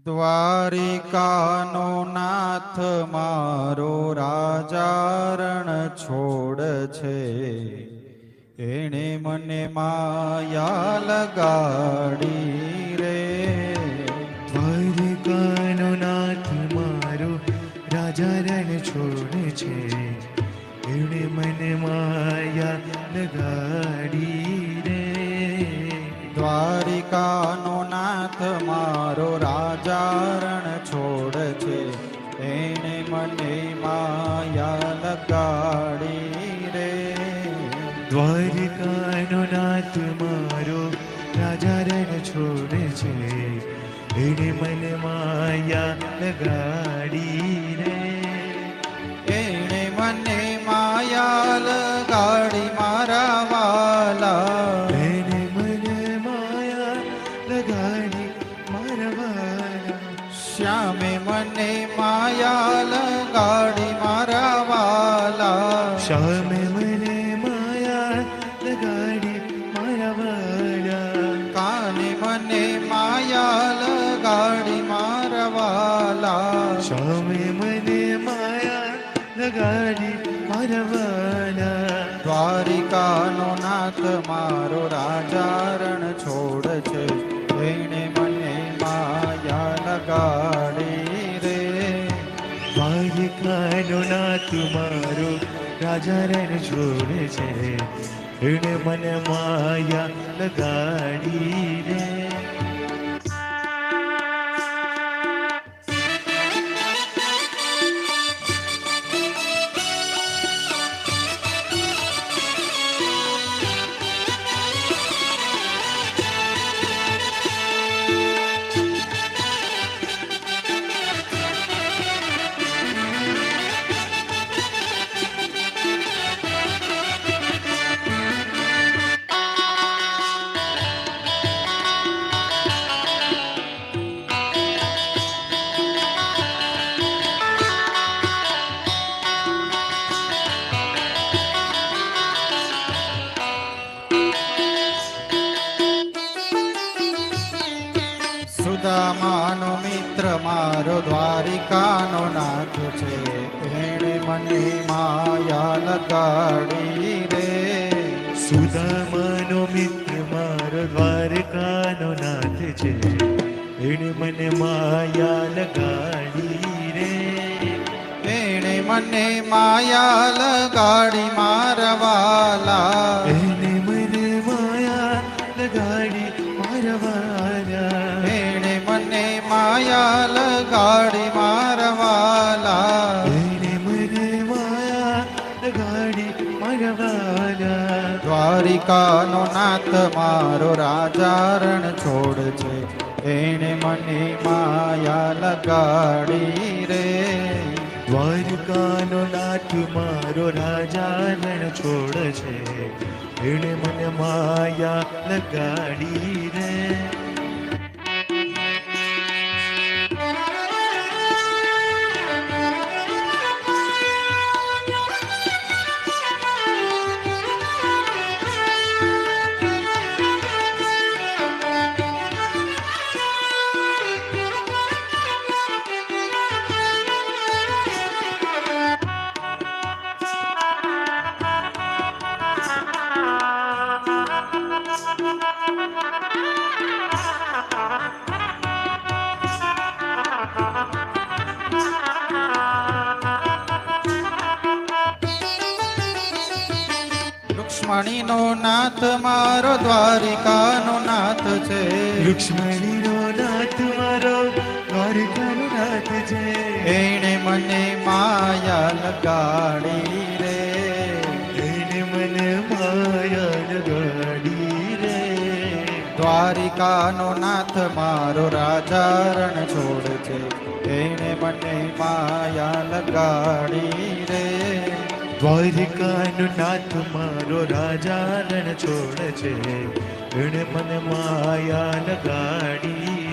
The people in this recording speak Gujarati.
દ્વારિકાનો નાથ મારો રાજા રણ છોડ છે, એણે મને માયા લગાડી રે. દ્વારિકાનો નાથ મારો રાજા રણ છોડ છે, એણે મને માયા લગાડી રે. દ્વારિકાનો નાથ મારો રાજા રણ છોડ છે, એણે મને માયા લગાડી રે. દ્વારિકાનો નાથ મારો રાજા રણ છોડ છે, એણે મને માયા લગાડી રે. એણે મને માયા લગાડી મારા વાલા, એણે મને માયા લગાડી મારા વાલા. શ્યામે મને માયા લગાડી મારા વાલા, શ્યામે મને માયા લગાડી મારા વાલા. કાને મને માયા લગાડી મારા વાલા, શ્યામે મને માયા લગાડી મારા વાલા. દ્વારિકાનો નાથ મારો રાજા રણ છોડ છે, એણે મને માયા લગાડી રે. દ્વારિકાનો નાથ મારો રાજા રણ છોડ છે, એણે મને માયા લગાડી રે. સુદામાનો મિત્ર મારો દ્વારિકાનો નાથ છે, એણે મને માયા લગાડી રે. સુદામાનો મિત્ર મારો દ્વારકાનો નાથ છે, એણે મને માયા લગાડી રે. એણે મને માયા લગાડી મારા વાલા, એણે મને માયા લગાડી મારા વાલા. એણે મને માયા લગાડી મારા વાલા, એણે મને માયા લગાડી મારા વાલા. દ્વારિકાનો નાથ મારો રાજા રણ છોડ છે, એણે મને માયા લગાડી રે. દ્વારકાનો નાથ મારો રાજા રણ છોડ છે, એણે મને માયા લગાડી રે. રુક્ષ્મણીનો નાથ મારો દ્વારિકાનો નાથ છે, રુક્ષ્મણીનો નાથ મારો દ્વારકાનો નાથ છે, એણે મને માયા લગાડી રે. એણે મને માયા લગાડી રે. દ્વારિકાનો નાથ મારો રાજા રણ છોડ છે, એણે મને માયા લગાડી રે. દ્વારિકાનો નાથ મારો રાજા રણ છોડ છે, એણે મને માયા લગાડી